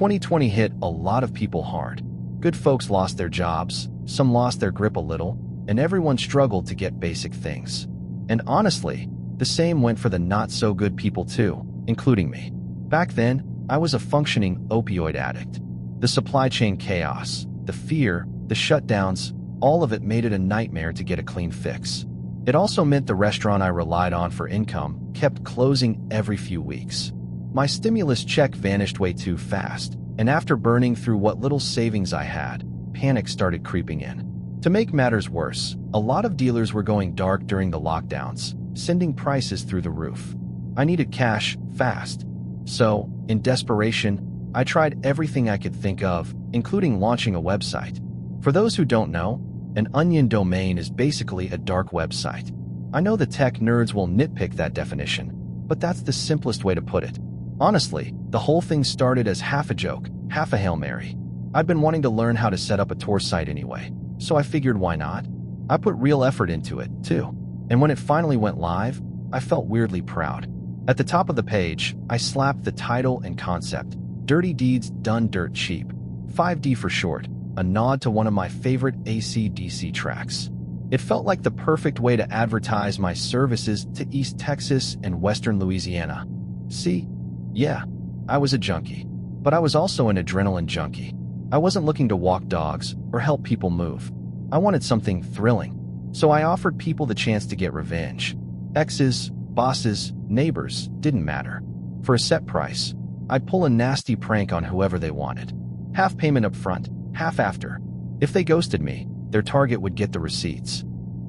2020 hit a lot of people hard. Good folks lost their jobs, some lost their grip a little, and everyone struggled to get basic things. And honestly, the same went for the not-so-good people too, including me. Back then, I was a functioning opioid addict. The supply chain chaos, the fear, the shutdowns, all of it made it a nightmare to get a clean fix. It also meant the restaurant I relied on for income kept closing every few weeks. My stimulus check vanished way too fast, and after burning through what little savings I had, panic started creeping in. To make matters worse, a lot of dealers were going dark during the lockdowns, sending prices through the roof. I needed cash fast. So, in desperation, I tried everything I could think of, including launching a website. For those who don't know, an onion domain is basically a dark website. I know the tech nerds will nitpick that definition, but that's the simplest way to put it. Honestly, the whole thing started as half a joke, half a Hail Mary. I'd been wanting to learn how to set up a tour site anyway, so I figured why not? I put real effort into it, too. And when it finally went live, I felt weirdly proud. At the top of the page, I slapped the title and concept, Dirty Deeds Done Dirt Cheap, 5D for short, a nod to one of my favorite AC/DC tracks. It felt like the perfect way to advertise my services to East Texas and Western Louisiana. See? Yeah, I was a junkie. But I was also an adrenaline junkie. I wasn't looking to walk dogs or help people move. I wanted something thrilling. So I offered people the chance to get revenge. Exes, bosses, neighbors, didn't matter. For a set price, I'd pull a nasty prank on whoever they wanted. Half payment up front, half after. If they ghosted me, their target would get the receipts.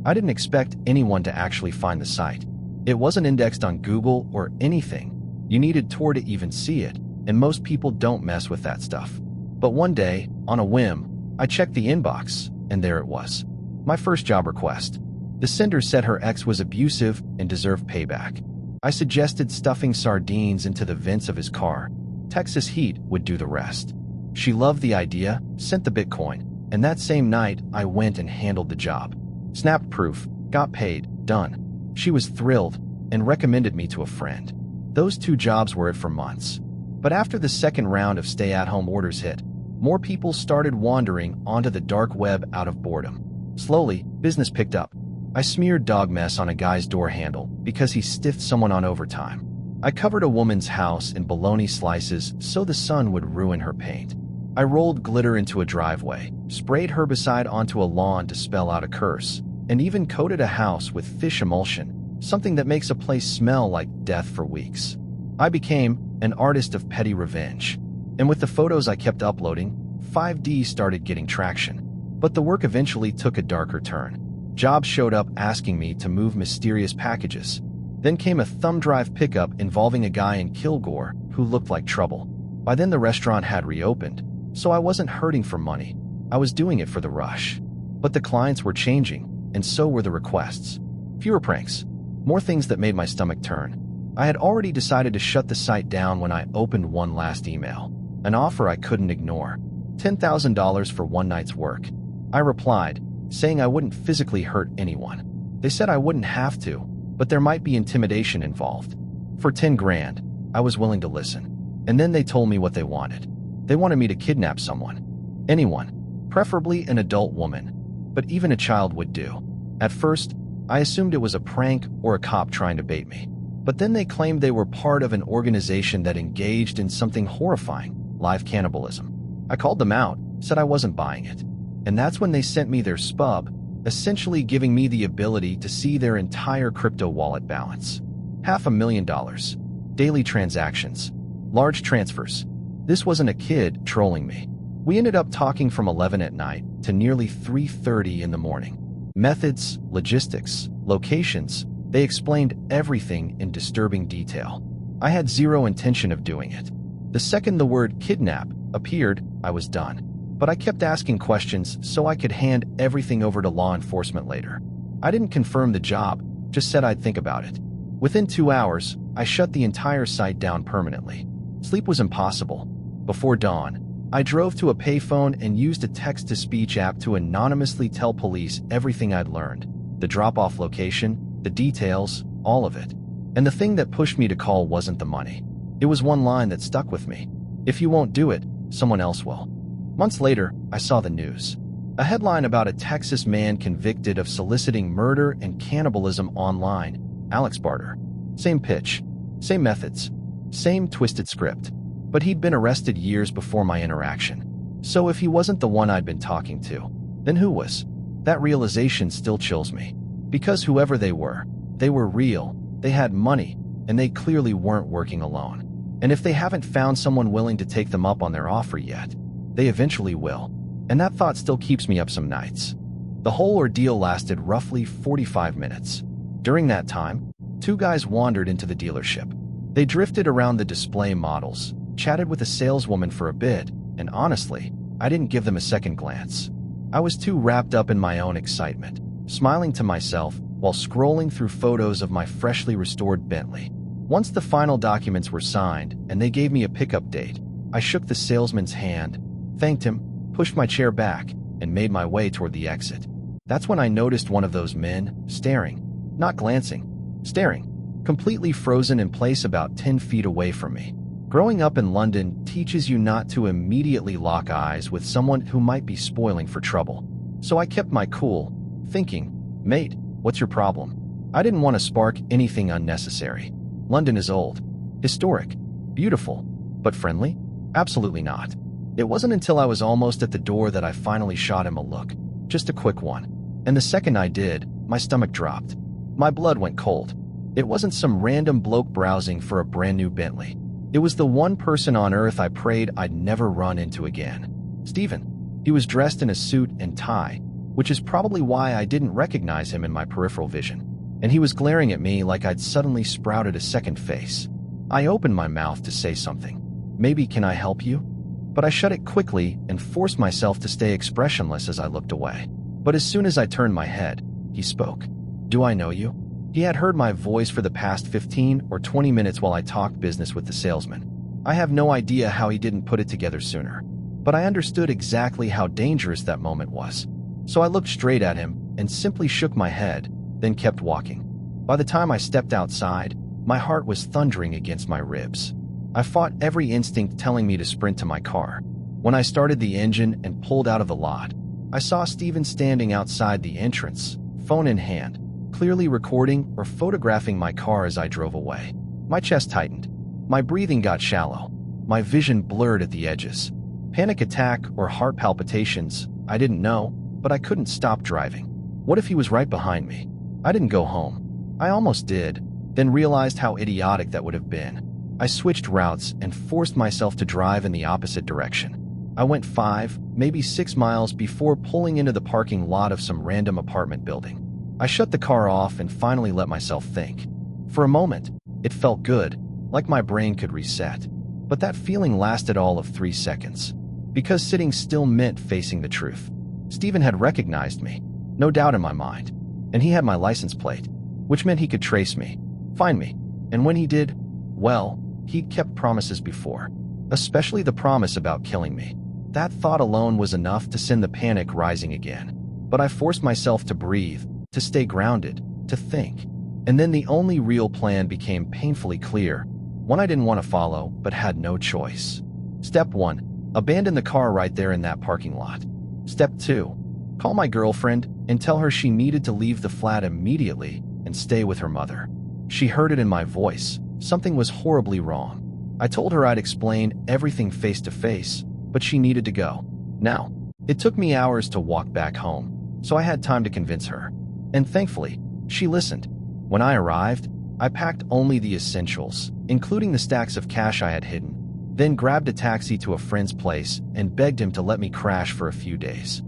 I didn't expect anyone to actually find the site. It wasn't indexed on Google or anything. You needed Tor to even see it, and most people don't mess with that stuff. But one day, on a whim, I checked the inbox, and there it was. My first job request. The sender said her ex was abusive and deserved payback. I suggested stuffing sardines into the vents of his car. Texas heat would do the rest. She loved the idea, sent the Bitcoin, and that same night, I went and handled the job. Snapped proof, got paid, done. She was thrilled and recommended me to a friend. Those 2 jobs were it for months. But after the second round of stay-at-home orders hit, more people started wandering onto the dark web out of boredom. Slowly, business picked up. I smeared dog mess on a guy's door handle because he stiffed someone on overtime. I covered a woman's house in bologna slices so the sun would ruin her paint. I rolled glitter into a driveway, sprayed herbicide onto a lawn to spell out a curse, and even coated a house with fish emulsion, something that makes a place smell like death for weeks. I became an artist of petty revenge. And with the photos I kept uploading, 5D started getting traction. But the work eventually took a darker turn. Jobs showed up asking me to move mysterious packages. Then came a thumb drive pickup involving a guy in Kilgore who looked like trouble. By then the restaurant had reopened, so I wasn't hurting for money. I was doing it for the rush. But the clients were changing, and so were the requests. Fewer pranks. More things that made my stomach turn. I had already decided to shut the site down when I opened one last email. An offer I couldn't ignore. $10,000 for one night's work. I replied, saying I wouldn't physically hurt anyone. They said I wouldn't have to, but there might be intimidation involved. For 10 grand, I was willing to listen. And then they told me what they wanted. They wanted me to kidnap someone. Anyone. Preferably an adult woman. But even a child would do. At first, I assumed it was a prank or a cop trying to bait me. But then they claimed they were part of an organization that engaged in something horrifying, live cannibalism. I called them out, said I wasn't buying it. And that's when they sent me their spub, essentially giving me the ability to see their entire crypto wallet balance. $500,000. Daily transactions. Large transfers. This wasn't a kid trolling me. We ended up talking from 11 at night to nearly 3:30 in the morning. Methods, logistics, locations, they explained everything in disturbing detail. I had zero intention of doing it. The second the word kidnap appeared, I was done. But I kept asking questions so I could hand everything over to law enforcement later. I didn't confirm the job, just said I'd think about it. Within 2 hours, I shut the entire site down permanently. Sleep was impossible. Before dawn, I drove to a payphone and used a text-to-speech app to anonymously tell police everything I'd learned. The drop-off location, the details, all of it. And the thing that pushed me to call wasn't the money. It was one line that stuck with me. If you won't do it, someone else will. Months later, I saw the news. A headline about a Texas man convicted of soliciting murder and cannibalism online. Alex Barter. Same pitch, same methods, same twisted script. But he'd been arrested years before my interaction. So if he wasn't the one I'd been talking to, then who was? That realization still chills me. Because whoever they were real, they had money, and they clearly weren't working alone. And if they haven't found someone willing to take them up on their offer yet, they eventually will. And that thought still keeps me up some nights. The whole ordeal lasted roughly 45 minutes. During that time, two guys wandered into the dealership. They drifted around the display models, chatted with a saleswoman for a bit, and honestly, I didn't give them a second glance. I was too wrapped up in my own excitement, smiling to myself while scrolling through photos of my freshly restored Bentley. Once the final documents were signed and they gave me a pickup date, I shook the salesman's hand, thanked him, pushed my chair back, and made my way toward the exit. That's when I noticed one of those men, staring, not glancing, staring, completely frozen in place about 10 feet away from me. Growing up in London teaches you not to immediately lock eyes with someone who might be spoiling for trouble. So I kept my cool, thinking, "Mate, what's your problem?" I didn't want to spark anything unnecessary. London is old, historic, beautiful, but friendly? Absolutely not. It wasn't until I was almost at the door that I finally shot him a look, just a quick one. And the second I did, my stomach dropped. My blood went cold. It wasn't some random bloke browsing for a brand new Bentley. It was the one person on earth I prayed I'd never run into again. Stephen. He was dressed in a suit and tie, which is probably why I didn't recognize him in my peripheral vision. And he was glaring at me like I'd suddenly sprouted a second face. I opened my mouth to say something. Maybe, "Can I help you?" But I shut it quickly and forced myself to stay expressionless as I looked away. But as soon as I turned my head, he spoke. "Do I know you?" He had heard my voice for the past 15 or 20 minutes while I talked business with the salesman. I have no idea how he didn't put it together sooner. But I understood exactly how dangerous that moment was. So I looked straight at him and simply shook my head, then kept walking. By the time I stepped outside, my heart was thundering against my ribs. I fought every instinct telling me to sprint to my car. When I started the engine and pulled out of the lot, I saw Stephen standing outside the entrance, phone in hand, clearly recording or photographing my car as I drove away. My chest tightened. My breathing got shallow. My vision blurred at the edges. Panic attack or heart palpitations, I didn't know, but I couldn't stop driving. What if he was right behind me? I didn't go home. I almost did, then realized how idiotic that would have been. I switched routes and forced myself to drive in the opposite direction. I went 5, maybe 6 miles before pulling into the parking lot of some random apartment building. I shut the car off and finally let myself think. For a moment, it felt good, like my brain could reset. But that feeling lasted all of 3 seconds. Because sitting still meant facing the truth. Stephen had recognized me, no doubt in my mind. And he had my license plate, which meant he could trace me, find me. And when he did, well, he'd kept promises before. Especially the promise about killing me. That thought alone was enough to send the panic rising again. But I forced myself to breathe, to stay grounded, to think. And then the only real plan became painfully clear, one I didn't want to follow, but had no choice. Step 1. Abandon the car right there in that parking lot. Step 2. Call my girlfriend and tell her she needed to leave the flat immediately and stay with her mother. She heard it in my voice. Something was horribly wrong. I told her I'd explain everything face to face, but she needed to go. Now, it took me hours to walk back home, so I had time to convince her. And thankfully, she listened. When I arrived, I packed only the essentials, including the stacks of cash I had hidden, then grabbed a taxi to a friend's place and begged him to let me crash for a few days.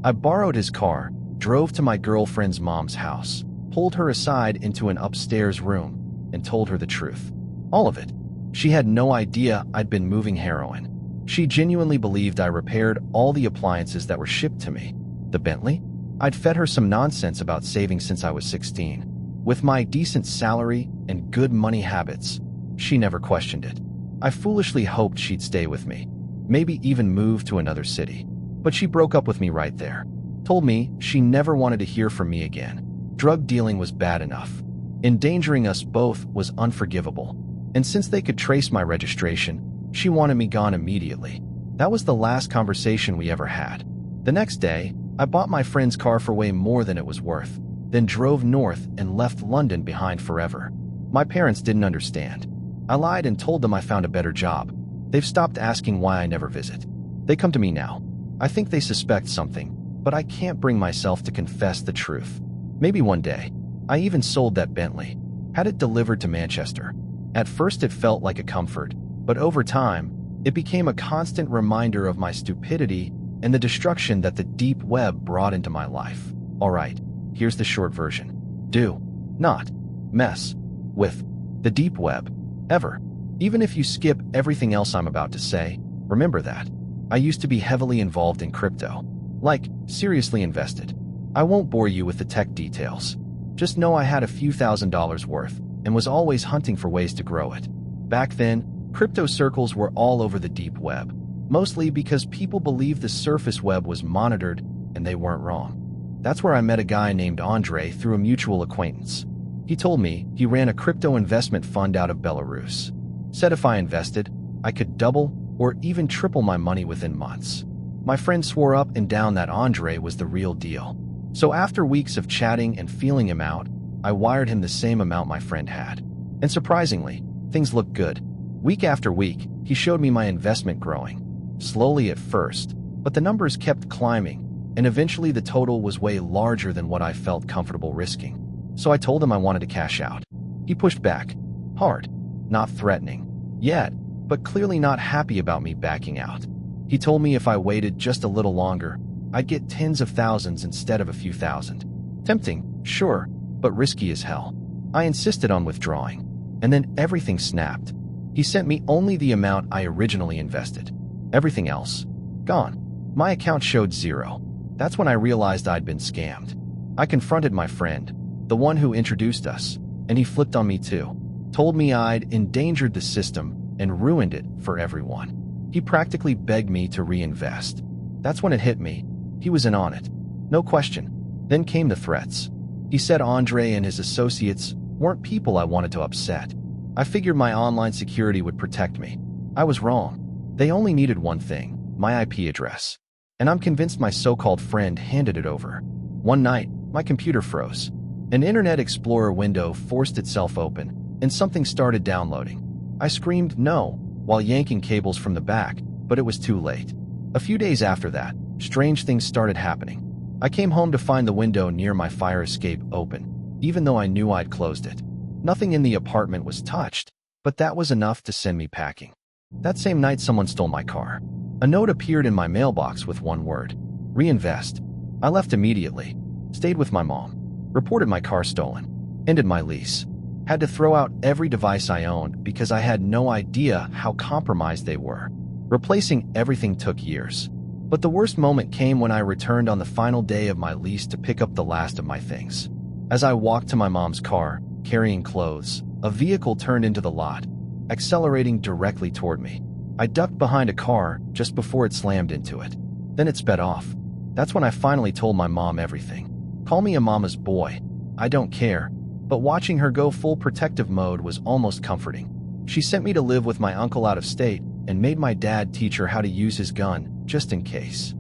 I borrowed his car, drove to my girlfriend's mom's house, pulled her aside into an upstairs room, and told her the truth. All of it. She had no idea I'd been moving heroin. She genuinely believed I repaired all the appliances that were shipped to me. The Bentley? I'd fed her some nonsense about saving since I was 16. With my decent salary and good money habits, she never questioned it. I foolishly hoped she'd stay with me, maybe even move to another city. But she broke up with me right there. Told me she never wanted to hear from me again. Drug dealing was bad enough. Endangering us both was unforgivable. And since they could trace my registration, she wanted me gone immediately. That was the last conversation we ever had. The next day, I bought my friend's car for way more than it was worth, then drove north and left London behind forever. My parents didn't understand. I lied and told them I found a better job. They've stopped asking why I never visit. They come to me now. I think they suspect something, but I can't bring myself to confess the truth. Maybe one day. I even sold that Bentley, had it delivered to Manchester. At first it felt like a comfort, but over time, it became a constant reminder of my stupidity and the destruction that the deep web brought into my life. Alright, here's the short version. Do not mess with the deep web, ever. Even if you skip everything else I'm about to say, remember that. I used to be heavily involved in crypto. Like, seriously invested. I won't bore you with the tech details. Just know I had a few $1,000s worth and was always hunting for ways to grow it. Back then, crypto circles were all over the deep web, mostly because people believed the surface web was monitored and they weren't wrong. That's where I met a guy named Andre through a mutual acquaintance. He told me he ran a crypto investment fund out of Belarus. Said if I invested, I could double or even triple my money within months. My friend swore up and down that Andre was the real deal. So after weeks of chatting and feeling him out, I wired him the same amount my friend had. And surprisingly, things looked good. Week after week, he showed me my investment growing. Slowly at first, but the numbers kept climbing, and eventually the total was way larger than what I felt comfortable risking. So I told him I wanted to cash out. He pushed back. Hard. Not threatening. Yet, but clearly not happy about me backing out. He told me if I waited just a little longer, I'd get tens of thousands instead of a few thousand. Tempting, sure, but risky as hell. I insisted on withdrawing, and then everything snapped. He sent me only the amount I originally invested. Everything else, gone. My account showed zero. That's when I realized I'd been scammed. I confronted my friend, the one who introduced us, and he flipped on me too. Told me I'd endangered the system and ruined it for everyone. He practically begged me to reinvest. That's when it hit me. He was in on it. No question. Then came the threats. He said Andre and his associates weren't people I wanted to upset. I figured my online security would protect me. I was wrong. They only needed one thing, my IP address. And I'm convinced my so-called friend handed it over. One night, my computer froze. An Internet Explorer window forced itself open, and something started downloading. I screamed no while yanking cables from the back, but it was too late. A few days after that, strange things started happening. I came home to find the window near my fire escape open, even though I knew I'd closed it. Nothing in the apartment was touched, but that was enough to send me packing. That same night, someone stole my car. A note appeared in my mailbox with one word: reinvest. I left immediately, stayed with my mom, reported my car stolen, ended my lease. Had to throw out every device I owned because I had no idea how compromised they were. Replacing everything took years. But the worst moment came when I returned on the final day of my lease to pick up the last of my things. As I walked to my mom's car, carrying clothes, a vehicle turned into the lot, accelerating directly toward me. I ducked behind a car just before it slammed into it. Then it sped off. That's when I finally told my mom everything. Call me a mama's boy. I don't care. But watching her go full protective mode was almost comforting. She sent me to live with my uncle out of state and made my dad teach her how to use his gun, just in case.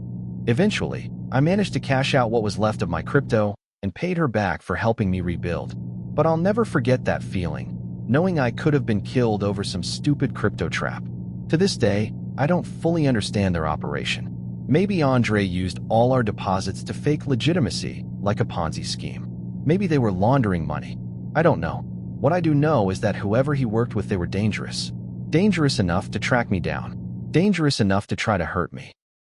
Eventually, I managed to cash out what was left of my crypto and paid her back for helping me rebuild. But I'll never forget that feeling, knowing I could have been killed over some stupid crypto trap. To this day, I don't fully understand their operation. Maybe Andre used all our deposits to fake legitimacy, like a Ponzi scheme. Maybe they were laundering money. I don't know. What I do know is that whoever he worked with, they were dangerous. Dangerous enough to track me down. Dangerous enough to try to hurt me.